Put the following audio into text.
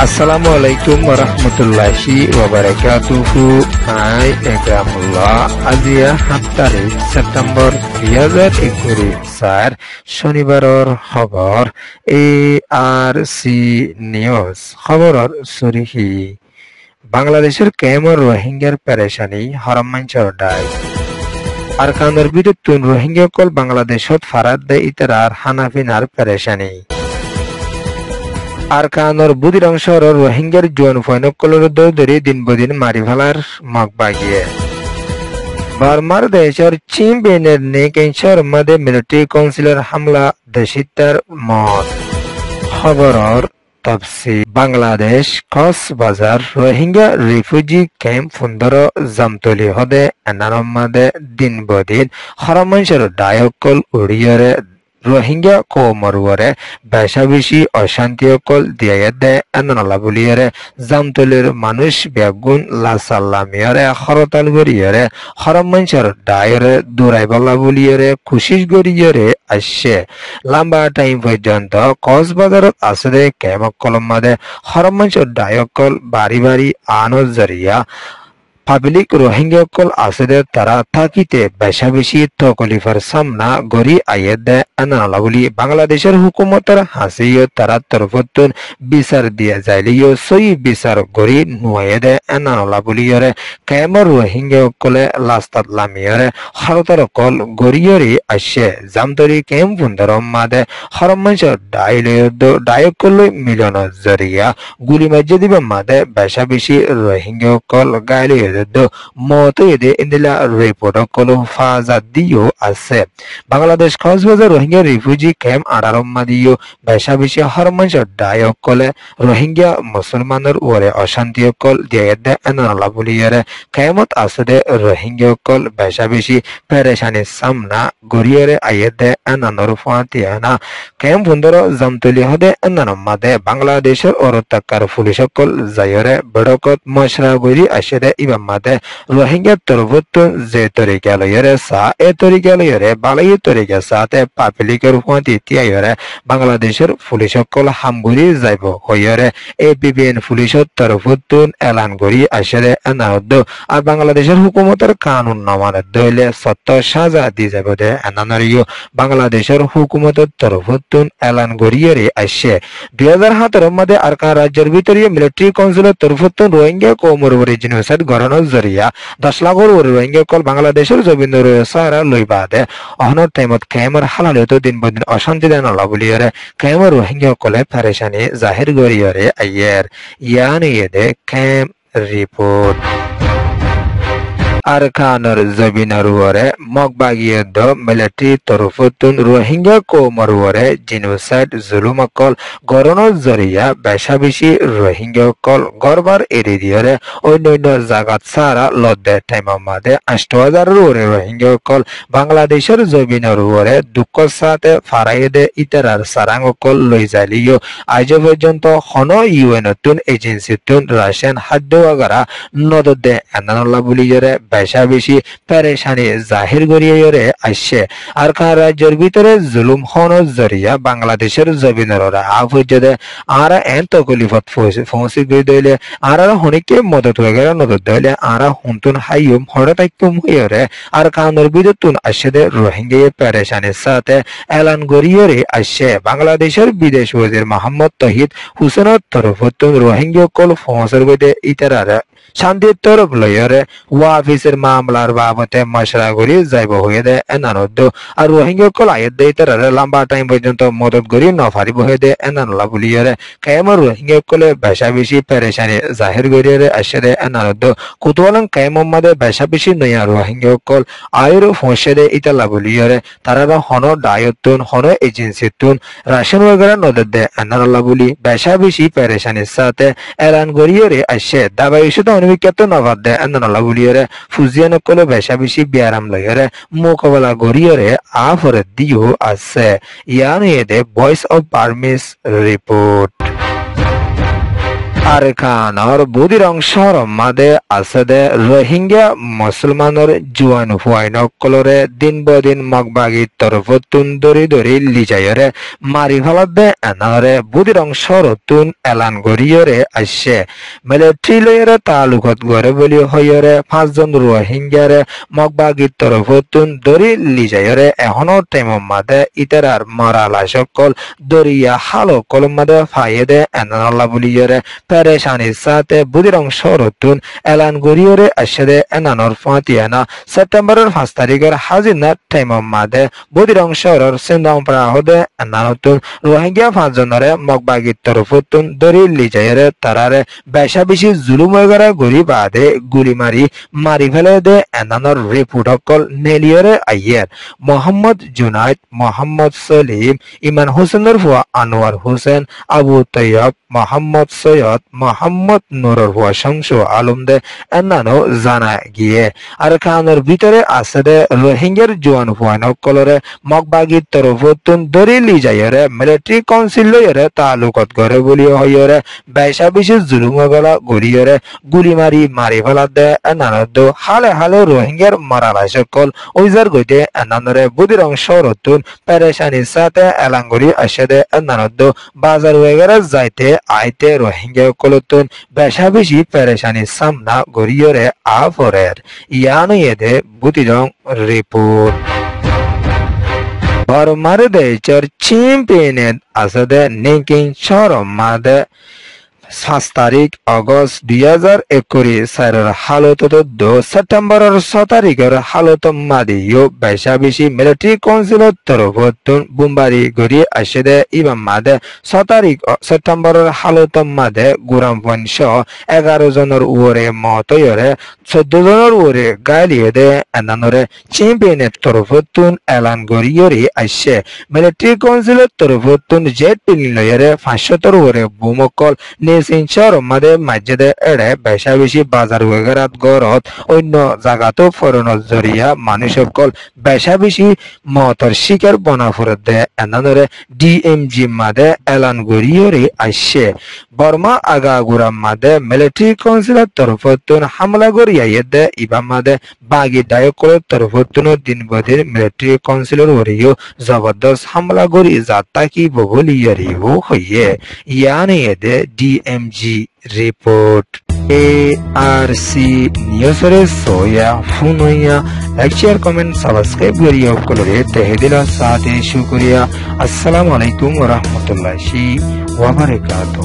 Assalamu alaikum warahmatullahi wabarakatuhu. Hai Ekramullah. Azia 7 তাৰিখ ছেপ্টেম্বৰ 2021 শনিবাৰৰ খবৰ ARC নিউজ খবৰৰ চুৰিহি বাংলাদেশের কেমন রোহিঙ্গার পেরেশানি হরমাঞ্চর দায় আরকানের বিদ্যুৎ রোহিঙ্গা কল বাংলাদেশত ফারাদ দে ইতরার হানাফিনার পেরেশানি আরকানোর বুদির অংশর রোহিঙ্গার জোন ফৈনকলর দৌদরি দিন বদিন মারি ফেলার মগবাগিয়ে বার্মার দেশের চীন বেনের নেকেন্সর মধ্যে মিলিটারি কাউন্সিলের হামলা দেশিতার মত খবরর তফসিল বাংলাদেশ কক্সবাজার রোহিঙ্গা রিফিউজি ক্যাম্প 15 জামতলি হদে এনার মধ্যে দিন বদিন হরমাঞ্চর দায়কল উড়িয়রে রোহিঙ্গা কোমরুয়ারে বেশাবেশি অশান্তি অকল দিয়ে দে এনলা বলিয়ারে জামতলির মানুষ বেগুন লাসাল্লামিয়ারে হরতাল গড়িয়ারে হরমাঞ্চর দায়রে দৌড়াইবলা বলিয়ারে খুশিস গড়িয়ারে আসছে লম্বা টাইম পর্যন্ত কক্সবাজারত আছে কেমক কলম মাদে হরমাঞ্চর দায়কল বাড়ি বাড়ি আনোর জরিয়া পাবলিক রোহিঙ্গা কল আছে তারা থাকিতে বেশাবেশি তকলিফার সামনা গড়ি আইয়ে দেয় এনালা বলি বাংলাদেশের হুকুমতের হাসিও তারা তরফতুন বিচার দিয়ে যাইলিও সই বিচার গড়ি নুয়ে দেয় এনালা বলিয়রে কেমর রোহিঙ্গা কলে লাস্তাত লামিয়রে হরতর কল গড়িয়রি আসছে জামতরি কেম বুন্দরম মাদে হরমাঞ্চ ডায়কল মিলন জরিয়া গুলি মাজ্জে দিবে মাদে বেশাবেশি রোহিঙ্গা কল গাইলিয়ে মতো এদে ইন্দিলা রিপোর্ট কলো ফাজাদ দিও আছে বাংলাদেশ কক্সবাজার রোহিঙ্গা রিফিউজি ক্যাম্প আড়ারম্মা দিও বেশাবেশি হরমাঞ্চ ডায়ক কলে রোহিঙ্গা মুসলমানের ওরে অশান্তি কল দিয়ে দে এনালা বলিয়ারে কেমত আছে দে রোহিঙ্গা কল বেশাবেশি পেরেশানি সামনা গড়িয়ারে আইয়ে দে এনানোর ফাতিয়ানা ক্যাম্প 15 জামতলি হদে এনানম্মা দে বাংলাদেশের অরতাকার পুলিশ কল যায়রে বড়কত মশরা গড়ি আসে দে ইবাম মাদে রোহিঙ্গা তরফতুন যে তরিকা লয়রে সা এ তরিকা লয়রে বালাই তরিকা সাথে পাবলিকের ফাতি তিয়ায়রে বাংলাদেশের পুলিশ কল হামগুড়ি যাইব হইরে এপিবিএন পুলিশের তরফতুন এলান করি আসে এনাউদ্দ আর বাংলাদেশের হুকুমতের কানুন নমানত দইলে সত্য সাজা দি যাব দে এনানরিও বাংলাদেশের হুকুমতের তরফতুন এলান করিয়ে আসে 2017 মধ্যে আরকান রাজ্যের ভিতরে মিলিটারি কাউন্সিলের তরফতুন রোহিঙ্গা কোমরবরি জিনোসাইড গড়ানোর জরিয়া 10 লাখর রোহিঙ্গা কল বাংলাদেশের জমিন সারা লইবা দে অহনর টাইমত কেমর হালালিত দিন বদিন অশান্তি দেন বলিয়ারে কেমর রোহিঙ্গা কলে পেরেশানি জাহির গরিয়রে আইয়ের ইয়ান ইয়েদে কেম রিপোর্ট আরকানের জমিনের ওরে মগবাগিয়ে দ মিলিটারি তরফতুন রোহিঙ্গা কোমরওয়ারে জিনোসাইড জুলুমকল গড়ানোর জরিয়া বেশাবেশি রোহিঙ্গা কল গড়বার এরি দিয়রে অন্যান্য জাগাত সারা লদ্দে টাইমের মাঝে 8000 ওরে রোহিঙ্গা কল বাংলাদেশের জমিনের ওরে দুঃখ সাথে ফারাইয়ে দে ইতারার সারাঙ্গ কল লই যাইলিও আজ পর্যন্ত হন ইউএনতুন এজেন্সিতুন রাশিয়ান খাদ্য আগারা নদর দে এনানলা বলিয়রে বেশাবেশি পেরেশানি জাহির গড়িয়ে আসছে আরকান রাজ্যের ভিতরে জুলুম হনর জরিয়া বাংলাদেশের জমিনের আফজদে আরা এন তকলিফত পৌঁছে গই দইলে আরা হনিকে মদত হয়ে গেল নদত দইলে আরা হুনতুন হাইয়ুম হড়তাইকুম হইরে আরকানের বিদ্যুৎ আসছে দে রোহিঙ্গা পেরেশানির সাথে এলান গড়িয়ে আসছে বাংলাদেশের বিদেশ ওয়াজির মোহাম্মদ তহিদ হুসেনের তরফতুন রোহিঙ্গা কল পৌঁছার গইতে ইতারারে শান্তির তরফ লইরে ওয়াফিসের মামলার বাবতে মশরা করি যাইব হয়ে দে এনানদ্দ আর রোহিঙ্গা কল আয়ের দে তারা লম্বা টাইম পর্যন্ত মদত করি নফারিব হয়ে দে এনানলা বলিয়ারে কেমর রোহিঙ্গা কলে বেশাবেশি পেরেশানি জাহির করিয়ে আসে দে এনানদ্দ কুতওয়ালাং কেমর মাদে বেশাবেশি নয়া রোহিঙ্গা কল আয়ের ফসে দে ইতালা বলিয়ারে তারা হন ডায়তুন হন এজেন্সিতুন রাশন ওয়াগারা নদত দে এনানলা বলি বেশাবেশি পেরেশানির সাথে এলান করিয়ে আসে দাবাই অনুবিখ্যাত নবাদ দে এনানলা বলিয়ারে ফুজিয়ান কলে বেশাবেশি বিয়ারাম লইরে মোকাবেলা গড়িয়ে আফরে দিও আছে ইয়ান এদে ভয়েস অফ বার্মিস রিপোর্ট আরকানর বুদির অংশর মাদে আছে রোহিঙ্গা মুসলমানর জুয়ান হুয়াইনকলরে দিন বদিন মগবাগি তরফতুন দরি দরি লিজায়রে মারি ফেলাদে এনারে বুদির অংশর তুন এলান গরিয়রে আসছে মিলিটারি লয়রে তালুকত গড়ে বলি হইয়রে 5 জন রোহিঙ্গারে মগবাগি তরফতুন দরি লিজায়রে এখনো টাইমর মাদে ইতারার মারা লাশকল দরিয়া হালো কলম মাদে ফাইদে এনাল্লা বলিয়রে পেরেশানির সাথে বুদির অংশরতুন এলান গরিয়রে আসে এনানোর ফাতিয়ানা সেপ্টেম্বরের 5 তারিখের হাজিনা টাইমর মাদে বুদির অংশরর সিন্দাম প্রাহদে এনানতুন রোহিঙ্গা 5 জনরে মগবাগির তরফতুন দরি লিজায়রে তারারে বেশা বেশি জুলুম এগারা গরি বাদে গুলি মারি ফেলে দে এনানোর রিপোর্ট অকল নেলিয়রে আইয়ের মোহাম্মদ জুনাইদ মোহাম্মদ সলিম ইমান হোসেনের হুয়া আনোয়ার হোসেন আবু তৈয়ব মোহাম্মদ সৈয়দ মোহাম্মদ নুরুর হুয়া শামসু আলম দে এনানো জানা গিয়ে আর খানের ভিতরে আছে দে রোহিঙ্গার জোয়ান হুয়ানকলরে মগবাগির তরফতুন দরি লিজায়রে মিলিটারি কাউন্সিল লয়রে তালুকত গড়ে বলি হইয়রে বেশা বেশি জুলুম গলা গড়িয়রে গুলি মারি ফেলা দে এনানো হালে হালে রোহিঙ্গার মারালা সকল ওইজার গইতে এনানরে বুদির অংশ রতুন পেরেশানির সাথে এলাঙ্গুরি আসে দে এনানো বাজার ওয়েগারে যাইতে আইতে রোহিঙ্গা কলতুন বেশা বেশি পেরেশানির সামনা গড়িয়রে আফরের ইয়ানো এদে বুদিরং রিপোর্ট বর্মার দেশর চিম্পিয়ন আসে নিকিন শহর মাদে 5 তারিখ আগস্ট 2021 সারের হালত 2 সেপ্টেম্বরের 6 তারিখের হালত মাদিও বেশা বেশি মিলিটারি কাউন্সিলের তরফতুন বুম্বারি গড়ি আসে দে ইবাম মাদে 6 তারিখ সেপ্টেম্বরের হালত মাদে গুরাম বংশ 11 জনের উপরে মতয়রে 14 জনের উপরে গালিয়ে দে এনানরে চ্যাম্পিয়নের তরফতুন এলান গড়িয়রি আসে মিলিটারি কাউন্সিলের তরফতুন জেট লয়রে 500 উপরে বুমকল সিনচর মাদে মাঝে এড়ে বেশা বেশি বাজার ওয়েগারাত গড়ত অন্য জায়গাতো ফরনত জরিয়া মানুষ সকল বেশা বেশি মতর শিকার বনাফুরত দে এনানরে ডিএমজি মাদে এলান গড়িয়রে আসছে বর্মা আগাগুড়া মাদে মিলিটারি কাউন্সিলের তরফতুন হামলা গড়িয়ে দে ইবা মাদে বাগি ডায়কলের তরফতুন দিন বদিন মিলিটারি কাউন্সিলের ওরিও জবরদস্ত হামলা গড়ি যাতা কি বগলিয়ারিও হইয়ে ইয়ানে এদে ডিএমজি রিপোর্ট ARC নিউজরে সোয়া ফুনইয়া লাইক শেয়ার কমেন্ট সাবস্ক্রাইব করিয়া কলরে তেহেদিলা সাথে শুকরিয়া আসসালামু আলাইকুম ওয়া রাহমাতুল্লাহি ওয়া বারাকাতুহু।